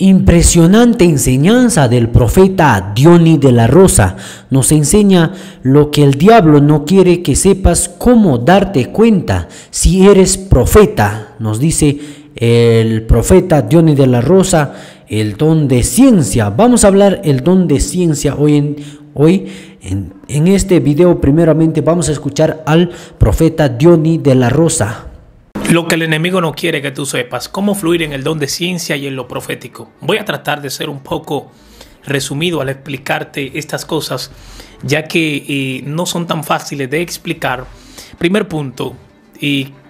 Impresionante enseñanza del profeta Diony de la Rosa. Nos enseña lo que el diablo no quiere que sepas, cómo darte cuenta si eres profeta. Nos dice el profeta Diony de la Rosa, el don de ciencia. Vamos a hablar el don de ciencia hoy en este video. Primeramente vamos a escuchar al profeta Diony de la Rosa. Lo que el enemigo no quiere que tú sepas, cómo fluir en el don de ciencia y en lo profético. Voy a tratar de ser un poco resumido al explicarte estas cosas, ya que no son tan fáciles de explicar. Primer punto,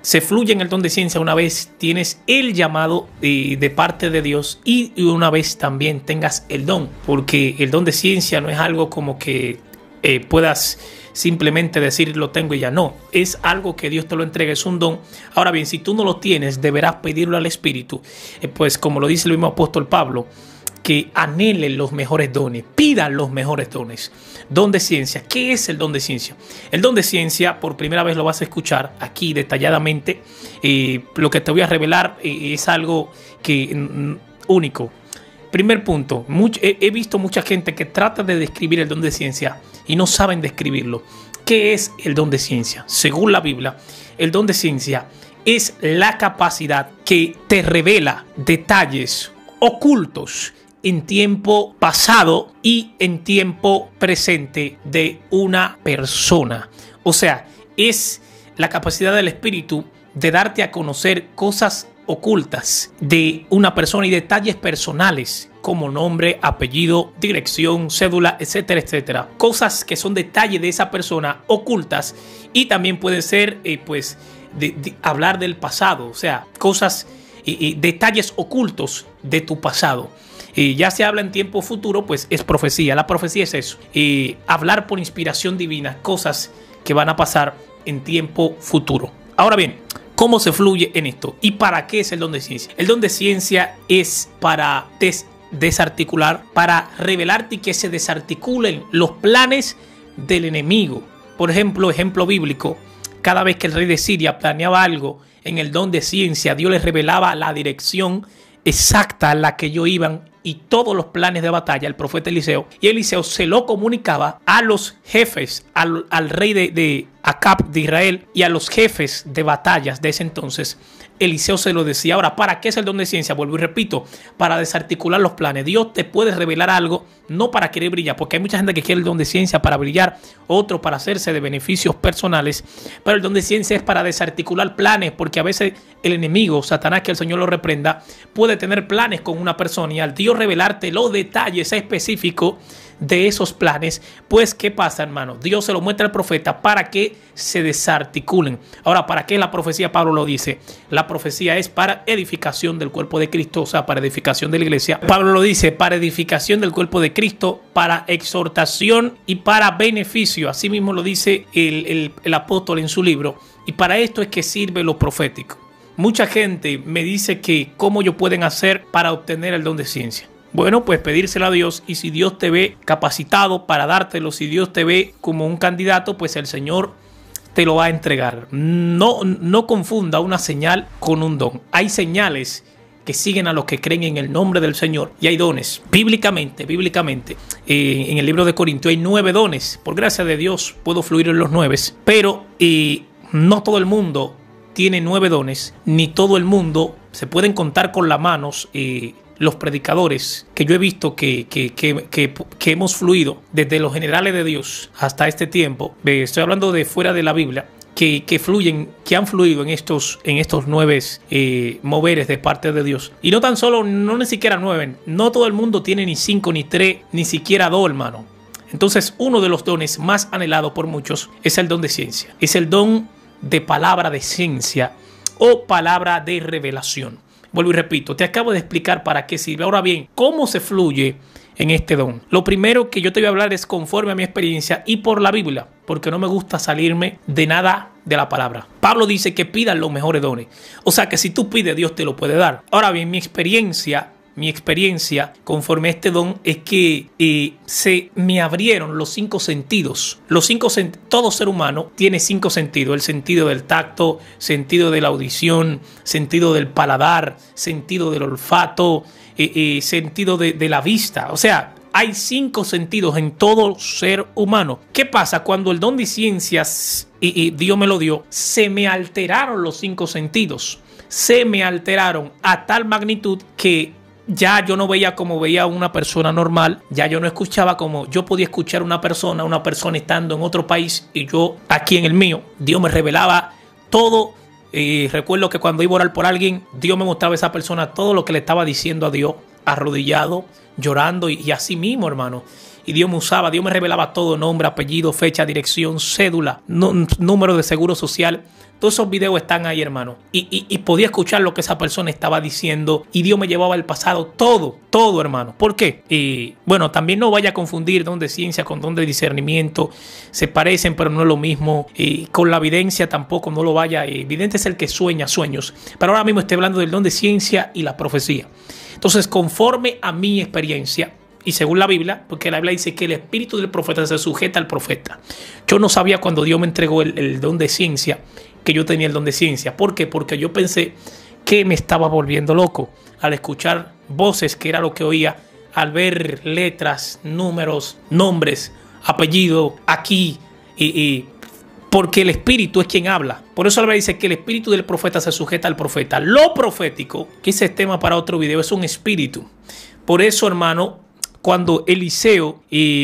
se fluye en el don de ciencia una vez tienes el llamado de parte de Dios y una vez también tengas el don, porque el don de ciencia no es algo como que puedas simplemente decir lo tengo y ya no. Es algo que Dios te lo entrega, es un don. Ahora bien, si tú no lo tienes, deberás pedirlo al Espíritu. Pues como lo dice el mismo apóstol Pablo, que anhelen los mejores dones, pidan los mejores dones. Don de ciencia. ¿Qué es el don de ciencia? El don de ciencia, por primera vez lo vas a escuchar aquí detalladamente. Lo que te voy a revelar es algo único. Primer punto, he visto mucha gente que trata de describir el don de ciencia y no saben describirlo. ¿Qué es el don de ciencia? Según la Biblia, el don de ciencia es la capacidad que te revela detalles ocultos en tiempo pasado y en tiempo presente de una persona. O sea, es la capacidad del Espíritu de darte a conocer cosas ocultas de una persona y detalles personales como nombre, apellido, dirección, cédula, etcétera, etcétera. Cosas que son detalles de esa persona ocultas, y también puede ser hablar del pasado, o sea, cosas, detalles ocultos de tu pasado. Ya se habla en tiempo futuro, pues es profecía. La profecía es eso, hablar por inspiración divina, cosas que van a pasar en tiempo futuro. Ahora bien, ¿cómo se fluye en esto? ¿Y para qué es el don de ciencia? El don de ciencia es para desarticular, para revelarte y que se desarticulen los planes del enemigo. Por ejemplo, ejemplo bíblico, cada vez que el rey de Siria planeaba algo en el don de ciencia, Dios les revelaba la dirección exacta a la que ellos iban y todos los planes de batalla, el profeta Eliseo. Y Eliseo se lo comunicaba a los jefes, al rey de Acab de Israel y a los jefes de batallas de ese entonces. Eliseo se lo decía. Ahora, ¿para qué es el don de ciencia? Vuelvo y repito, para desarticular los planes. Dios te puede revelar algo, no para querer brillar, porque hay mucha gente que quiere el don de ciencia para brillar, otro para hacerse de beneficios personales, pero el don de ciencia es para desarticular planes, porque a veces el enemigo, Satanás, que el Señor lo reprenda, puede tener planes con una persona, y al Dios revelarte los detalles específicos de esos planes, pues ¿qué pasa, hermano? Dios se lo muestra al profeta para que se desarticulen. Ahora, ¿para qué la profecía? Pablo lo dice. La profecía es para edificación del cuerpo de Cristo, o sea, para edificación de la iglesia. Pablo lo dice, para edificación del cuerpo de Cristo, para exhortación y para beneficio. Así mismo lo dice el apóstol en su libro. Y para esto es que sirve lo profético. Mucha gente me dice que cómo ellos pueden hacer para obtener el don de ciencia. Bueno, pues pedírselo a Dios, y si Dios te ve capacitado para dártelo, si Dios te ve como un candidato, pues el Señor te lo va a entregar. No confunda una señal con un don. Hay señales que siguen a los que creen en el nombre del Señor, y hay dones. Bíblicamente, en el libro de Corintios hay 9 dones. Por gracia de Dios puedo fluir en los 9, pero no todo el mundo tiene 9 dones, ni todo el mundo se pueden contar con las manos. Los predicadores que yo he visto que hemos fluido desde los generales de Dios hasta este tiempo, estoy hablando de fuera de la Biblia, que han fluido en estos 9 moveres de parte de Dios. Y no tan solo, no ni siquiera 9, no todo el mundo tiene ni 5, ni 3, ni siquiera 2, hermano. Entonces, uno de los dones más anhelados por muchos es el don de ciencia. Es el don de palabra de ciencia o palabra de revelación. Vuelvo y repito, te acabo de explicar para qué sirve. Ahora bien, ¿cómo se fluye en este don? Lo primero que yo te voy a hablar es conforme a mi experiencia y por la Biblia, porque no me gusta salirme de nada de la palabra. Pablo dice que pidan los mejores dones. O sea que si tú pides, Dios te lo puede dar. Ahora bien, mi experiencia conforme a este don es que se me abrieron los 5 sentidos. Todo ser humano tiene 5 sentidos. El sentido del tacto, sentido de la audición, sentido del paladar, sentido del olfato, sentido de la vista. O sea, hay 5 sentidos en todo ser humano. ¿Qué pasa? Cuando el don de ciencias y Dios me lo dio, se me alteraron los 5 sentidos. Se me alteraron a tal magnitud que ya yo no veía como veía una persona normal. Ya yo no escuchaba como yo podía escuchar una persona estando en otro país y yo aquí en el mío. Dios me revelaba todo. Recuerdo que cuando iba a orar por alguien, Dios me mostraba a esa persona todo lo que le estaba diciendo a Dios, arrodillado, llorando y así mismo, hermano. Y Dios me usaba, Dios me revelaba todo: nombre, apellido, fecha, dirección, cédula, número de seguro social. Todos esos videos están ahí, hermano. Y podía escuchar lo que esa persona estaba diciendo. Y Dios me llevaba al pasado. Todo, hermano. ¿Por qué? Bueno, también no vaya a confundir don de ciencia con don de discernimiento. Se parecen, pero no es lo mismo. Con la evidencia tampoco, no lo vaya. Evidente es el que sueña sueños. Pero ahora mismo estoy hablando del don de ciencia y la profecía. Entonces, conforme a mi experiencia, y según la Biblia, porque la Biblia dice que el espíritu del profeta se sujeta al profeta. Yo no sabía cuando Dios me entregó el don de ciencia que yo tenía el don de ciencia. ¿Por qué? Porque yo pensé que me estaba volviendo loco al escuchar voces, que era lo que oía, al ver letras, números, nombres, apellido, aquí, porque el espíritu es quien habla. Por eso la Biblia dice que el espíritu del profeta se sujeta al profeta. Lo profético, que ese es tema para otro video, es un espíritu. Por eso, hermano, cuando Eliseo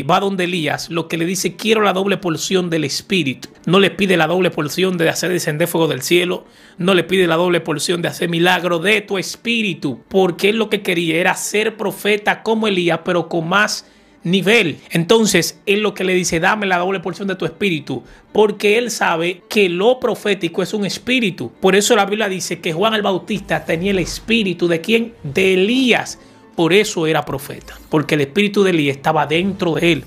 va donde Elías, lo que le dice: quiero la doble porción del espíritu. No le pide la doble porción de hacer descender fuego del cielo. No le pide la doble porción de hacer milagro de tu espíritu. Porque él lo que quería era ser profeta como Elías, pero con más nivel. Entonces él lo que le dice: dame la doble porción de tu espíritu, porque él sabe que lo profético es un espíritu. Por eso la Biblia dice que Juan el Bautista tenía el espíritu ¿de quién? De Elías. Por eso era profeta, porque el espíritu de Elías estaba dentro de él.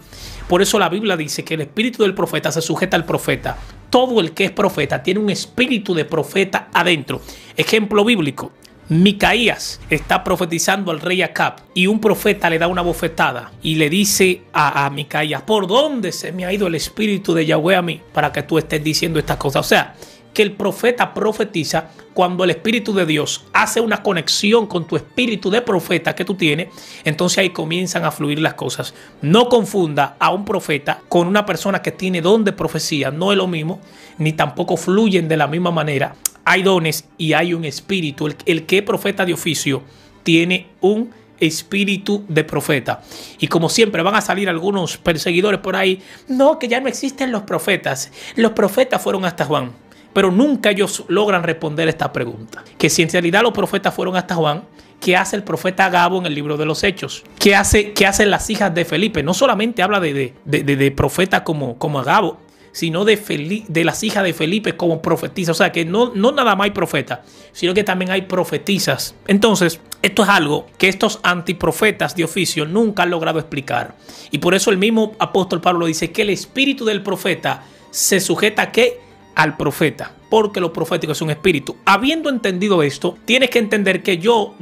Por eso la Biblia dice que el espíritu del profeta se sujeta al profeta. Todo el que es profeta tiene un espíritu de profeta adentro. Ejemplo bíblico: Micaías está profetizando al rey Acab y un profeta le da una bofetada y le dice a Micaías: ¿por dónde se me ha ido el espíritu de Yahweh a mí para que tú estés diciendo estas cosas? O sea, que el profeta profetiza cuando el espíritu de Dios hace una conexión con tu espíritu de profeta que tú tienes. Entonces ahí comienzan a fluir las cosas. No confunda a un profeta con una persona que tiene don de profecía. No es lo mismo, ni tampoco fluyen de la misma manera. Hay dones y hay un espíritu. El que es profeta de oficio tiene un espíritu de profeta. Y como siempre van a salir algunos perseguidores por ahí: no, que ya no existen los profetas. Los profetas fueron hasta Juan. Pero nunca ellos logran responder esta pregunta. Que si en realidad los profetas fueron hasta Juan, ¿qué hace el profeta Agabo en el libro de los Hechos? ¿Qué hacen las hijas de Felipe? No solamente habla de profeta como Agabo, sino de las hijas de Felipe como profetizas. O sea que no nada más hay profetas, sino que también hay profetizas. Entonces, esto es algo que estos antiprofetas de oficio nunca han logrado explicar. Y por eso el mismo apóstol Pablo dice que el espíritu del profeta se sujeta ¿a qué? Al profeta, porque lo profético es un espíritu. Habiendo entendido esto, tienes que entender que yo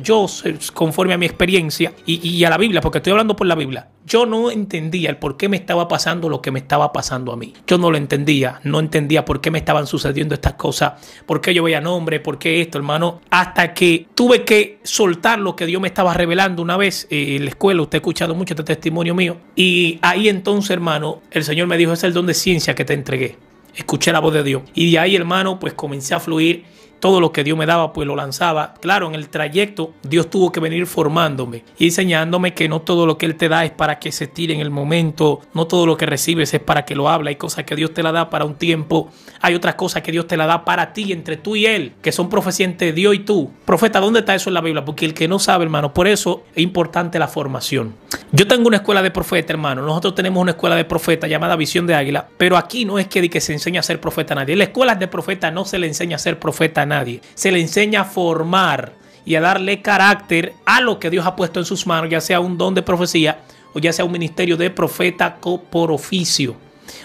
conforme a mi experiencia y a la Biblia, porque estoy hablando por la Biblia, yo no entendía el por qué me estaba pasando lo que me estaba pasando a mí. Yo no lo entendía, no entendía por qué me estaban sucediendo estas cosas, por qué yo veía nombre, por qué esto, hermano, hasta que tuve que soltar lo que Dios me estaba revelando una vez en la escuela. Usted ha escuchado mucho este testimonio mío, y ahí entonces, hermano, el Señor me dijo: es el don de ciencia que te entregué. Escuché la voz de Dios. Y de ahí, hermano, pues comencé a fluir. Todo lo que Dios me daba, pues lo lanzaba. Claro, en el trayecto, Dios tuvo que venir formándome y enseñándome que no todo lo que Él te da es para que se tire en el momento. No todo lo que recibes es para que lo hable. Hay cosas que Dios te la da para un tiempo. Hay otras cosas que Dios te la da para ti, entre tú y Él, que son profecías entre Dios y tú. Profeta, ¿dónde está eso en la Biblia? Porque el que no sabe, hermano, por eso es importante la formación. Yo tengo una escuela de profeta, hermano. Nosotros tenemos una escuela de profeta llamada Visión de Águila. Pero aquí no es que se enseña a ser profeta a nadie. En la escuela de profeta no se le enseña a ser profeta a nadie. Se le enseña a formar y a darle carácter a lo que Dios ha puesto en sus manos, ya sea un don de profecía o ya sea un ministerio de profeta por oficio.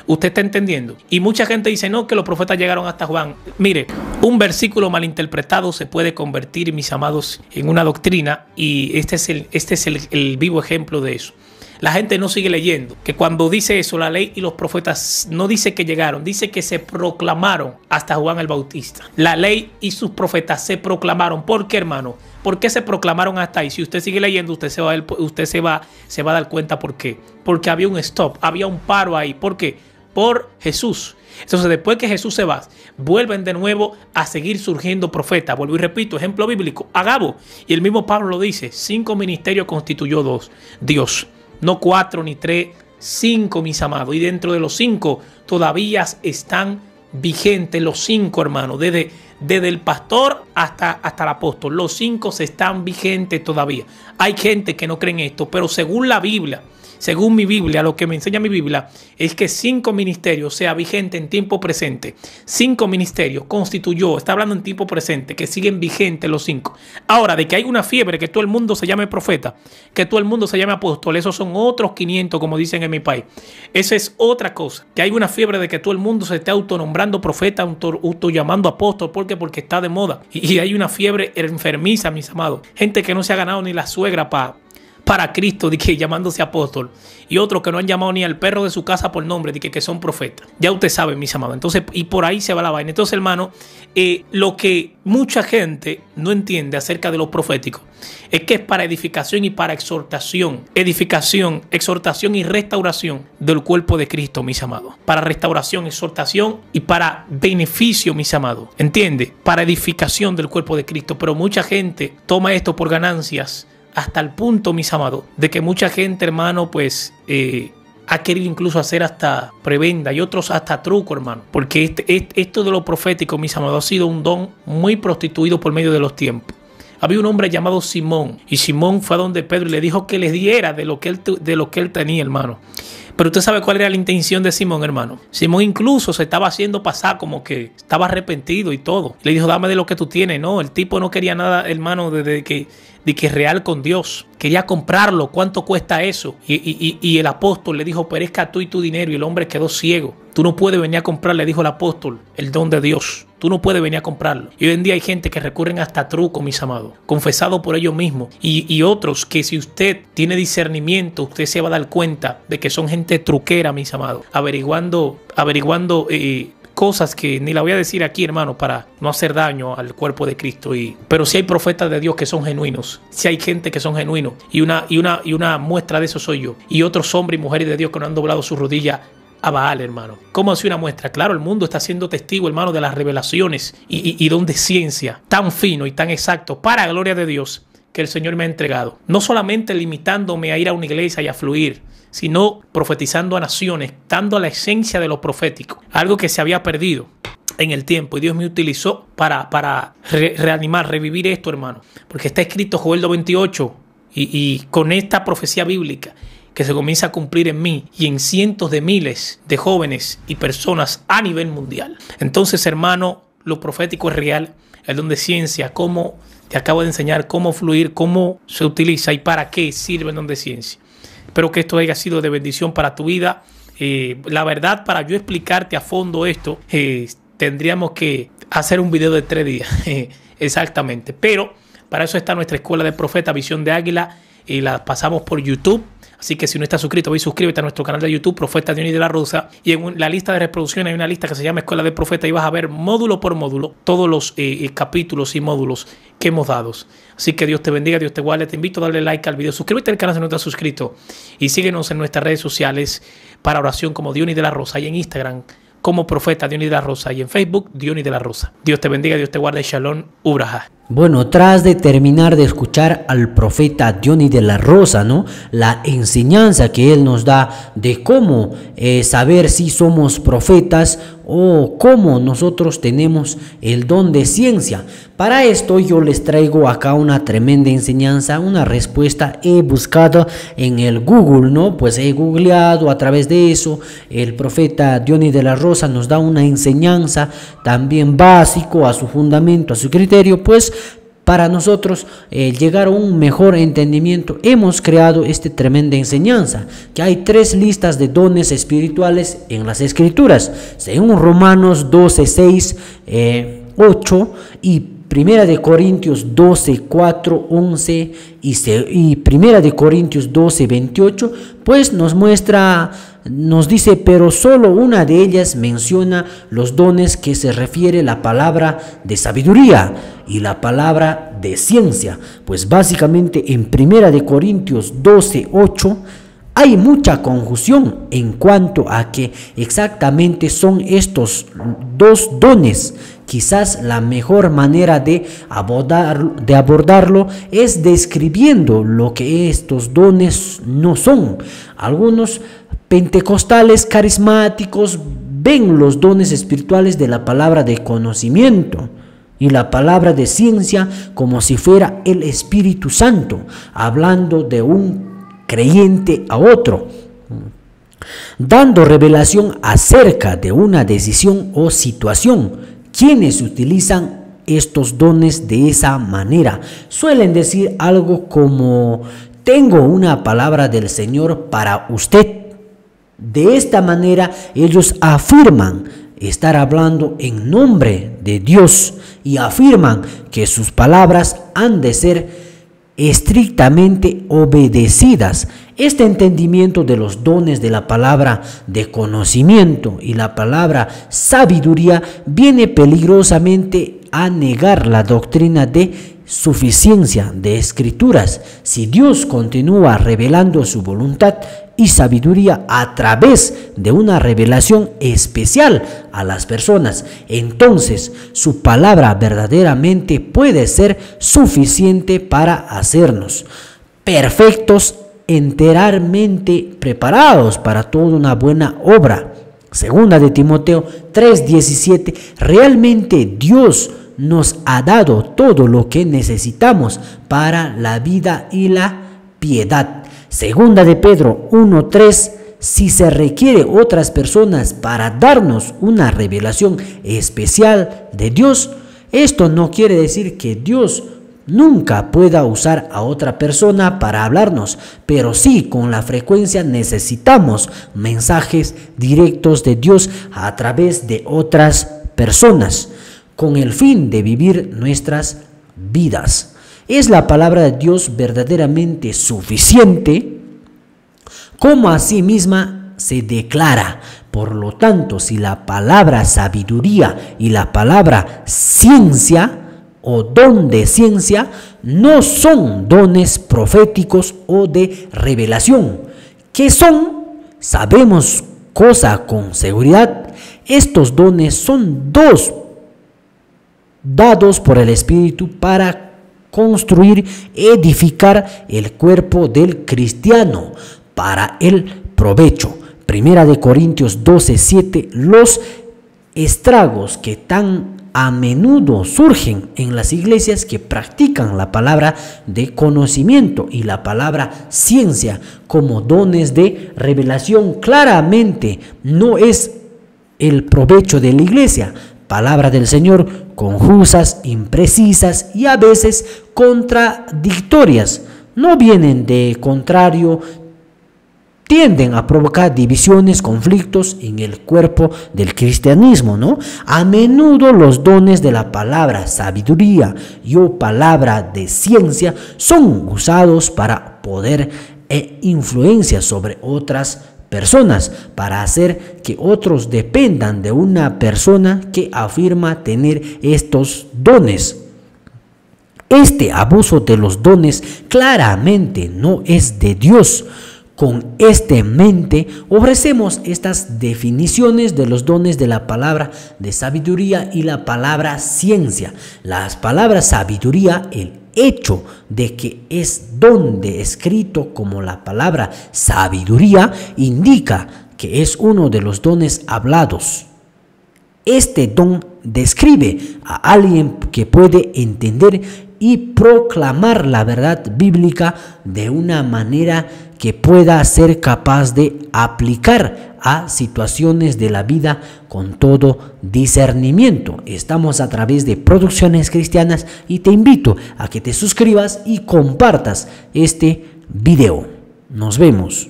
¿Usted está entendiendo? Y mucha gente dice: no, que los profetas llegaron hasta Juan. Mire, un malinterpretado se puede convertir, mis amados, en una doctrina, y este es el vivo ejemplo de eso. La gente no sigue leyendo. Que cuando dice eso, la ley y los profetas no dice que llegaron, dice que se proclamaron hasta Juan el Bautista. La ley y sus profetas se proclamaron. ¿Por qué, hermano? ¿Por qué se proclamaron hasta ahí? Si usted sigue leyendo, usted se va a dar cuenta por qué. Porque había un stop, había un paro ahí. ¿Por qué? Por Jesús. Entonces, después que Jesús se va, vuelven de nuevo a seguir surgiendo profetas. Vuelvo y repito, ejemplo bíblico, Agabo. Y el mismo Pablo lo dice, 5 ministerios constituyó Dios. No 4 ni 3, 5, mis amados. Y dentro de los 5 todavía están vigentes los 5, hermanos. Desde el pastor hasta el apóstol. Los 5 se están vigentes todavía. Hay gente que no cree en esto, pero según la Biblia, según mi Biblia, lo que me enseña mi Biblia es que 5 ministerios sea vigente en tiempo presente. 5 ministerios constituyó, está hablando en tiempo presente, que siguen vigentes los 5. Ahora, de que hay una fiebre, que todo el mundo se llame profeta, que todo el mundo se llame apóstol, esos son otros 500, como dicen en mi país. Esa es otra cosa. Que hay una fiebre de que todo el mundo se esté autonombrando profeta, autollamando apóstol. ¿Por qué? Porque está de moda. Y hay una fiebre enfermiza, mis amados. Gente que no se ha ganado ni la suegra para Cristo, de que llamándose apóstol, y otros que no han llamado ni al perro de su casa por nombre, de que son profetas. Ya usted sabe, mis amados. Entonces, y por ahí se va la vaina. Entonces, hermano, lo que mucha gente no entiende acerca de los proféticos es que es para edificación y para exhortación. Edificación, exhortación y restauración del cuerpo de Cristo, mis amados. Para restauración, exhortación y para beneficio, mis amados. ¿Entiende? Para edificación del cuerpo de Cristo. Pero mucha gente toma esto por ganancias, hasta el punto, mis amados, de que mucha gente, hermano, pues ha querido incluso hacer hasta prebenda y otros hasta truco, hermano. Porque esto de lo profético, mis amados, ha sido un don muy prostituido por medio de los tiempos. Había un hombre llamado Simón, y Simón fue a donde Pedro y le dijo que les diera de lo que él tenía, hermano. Pero usted sabe cuál era la intención de Simón, hermano. Simón incluso se estaba haciendo pasar como que estaba arrepentido y todo. Le dijo, dame de lo que tú tienes. No, el tipo no quería nada, hermano, de que real con Dios. Quería comprarlo. ¿Cuánto cuesta eso? Y el apóstol le dijo, perezca tú y tu dinero. Y el hombre quedó ciego. Tú no puedes venir a comprar, le dijo el apóstol, el don de Dios. Tú no puedes venir a comprarlo. Y hoy en día hay gente que recurren hasta truco, mis amados, confesado por ellos mismos. Y otros que si usted tiene discernimiento, usted se va a dar cuenta de que son gente truquera, mis amados, averiguando cosas que ni la voy a decir aquí, hermano, para no hacer daño al cuerpo de Cristo. Pero sí hay profetas de Dios que son genuinos. Sí hay gente que son genuinos. Y una muestra de eso soy yo. Y otros hombres y mujeres de Dios que no han doblado su rodilla a Baal, hermano. ¿Cómo hace una muestra? Claro, el mundo está siendo testigo, hermano, de las revelaciones y don de ciencia tan fino y tan exacto para la gloria de Dios que el Señor me ha entregado. No solamente limitándome a ir a una iglesia y a fluir, sino profetizando a naciones, dando la esencia de lo profético, algo que se había perdido en el tiempo. Y Dios me utilizó para reanimar, revivir esto, hermano. Porque está escrito Joel 2:28 y con esta profecía bíblica que se comienza a cumplir en mí y en cientos de miles de jóvenes y personas a nivel mundial. Entonces, hermano, lo profético es real, el don de ciencia, cómo te acabo de enseñar, cómo fluir, cómo se utiliza y para qué sirve el don de ciencia. Espero que esto haya sido de bendición para tu vida. La verdad, para yo explicarte a fondo esto, tendríamos que hacer un video de 3 días, exactamente. Pero para eso está nuestra escuela de profeta, Visión de Águila, y la pasamos por YouTube. Así que si no estás suscrito, ve y suscríbete a nuestro canal de YouTube, Profeta Dionis de la Rosa. Y en la lista de reproducción hay una lista que se llama Escuela de Profeta y vas a ver módulo por módulo todos los capítulos y módulos que hemos dado. Así que Dios te bendiga, Dios te guarde. Te invito a darle like al video, suscríbete al canal si no estás suscrito y síguenos en nuestras redes sociales para oración como Dionis de la Rosa y en Instagram como Profeta Dionis de la Rosa y en Facebook Dionis de la Rosa. Dios te bendiga, Dios te guarde. Shalom Ubraja. Bueno, tras de terminar de escuchar al profeta Dionis de la Rosa, ¿no? La enseñanza que él nos da de cómo saber si somos profetas o cómo nosotros tenemos el don de ciencia. Para esto yo les traigo acá una tremenda enseñanza, una respuesta. He buscado en el Google, ¿no? Pues he googleado a través de eso. El profeta Dionis de la Rosa nos da una enseñanza también básico a su fundamento, a su criterio, pues para nosotros llegar a un mejor entendimiento hemos creado esta tremenda enseñanza, que hay 3 listas de dones espirituales en las Escrituras, según Romanos 12, 6, 8 y Primera de Corintios 12, 4, 11 y Primera de Corintios 12, 28, pues nos dice, pero solo una de ellas menciona los dones que se refiere la palabra de sabiduría y la palabra de ciencia. Pues básicamente en Primera de Corintios 12, 8, hay mucha confusión en cuanto a qué exactamente son estos dos dones. Quizás la mejor manera de abordarlo es describiendo lo que estos dones no son. Algunos pentecostales carismáticos ven los dones espirituales de la palabra de conocimiento y la palabra de ciencia como si fuera el Espíritu Santo, hablando de un creyente a otro, dando revelación acerca de una decisión o situación. Quienes utilizan estos dones de esa manera suelen decir algo como: tengo una palabra del Señor para usted. De esta manera ellos afirman estar hablando en nombre de Dios y afirman que sus palabras han de ser estrictamente obedecidas. Este entendimiento de los dones de la palabra de conocimiento y la palabra sabiduría viene peligrosamente a negar la doctrina de suficiencia de escrituras. Si Dios continúa revelando su voluntad y sabiduría a través de una revelación especial a las personas, entonces su palabra verdaderamente puede ser suficiente para hacernos perfectos, enteramente preparados para toda una buena obra. Segunda de Timoteo 3:17, realmente Dios nos ha dado todo lo que necesitamos para la vida y la piedad. Segunda de Pedro 1:3, si se requiere otras personas para darnos una revelación especial de Dios, esto no quiere decir que Dios nunca pueda usar a otra persona para hablarnos, pero sí con la frecuencia necesitamos mensajes directos de Dios a través de otras personas, con el fin de vivir nuestras vidas. ¿Es la palabra de Dios verdaderamente suficiente? Como a sí misma se declara. Por lo tanto, si la palabra sabiduría y la palabra ciencia o don de ciencia no son dones proféticos o de revelación, ¿qué son? Sabemos cosa con seguridad. Estos dones son dos dados por el Espíritu para construir, edificar el cuerpo del cristiano para el provecho. Primera de Corintios 12:7, los estragos que tan a menudo surgen en las iglesias que practican la palabra de conocimiento y la palabra ciencia como dones de revelación claramente no es el provecho de la iglesia. Palabra del Señor confusas, imprecisas y a veces contradictorias. No vienen de contrario, tienden a provocar divisiones, conflictos en el cuerpo del cristianismo, ¿no? A menudo los dones de la palabra sabiduría y o palabra de ciencia son usados para poder e influencia sobre otras personas, para hacer que otros dependan de una persona que afirma tener estos dones. Este abuso de los dones claramente no es de Dios. Con este mente ofrecemos estas definiciones de los dones de la palabra de sabiduría y la palabra ciencia. Las palabras sabiduría, el hecho de que es donde escrito como la palabra sabiduría, indica que es uno de los dones hablados. Este don describe a alguien que puede entender y proclamar la verdad bíblica de una manera que pueda ser capaz de aplicar a situaciones de la vida con todo discernimiento. Estamos a través de Producciones Cristianas y te invito a que te suscribas y compartas este video. Nos vemos.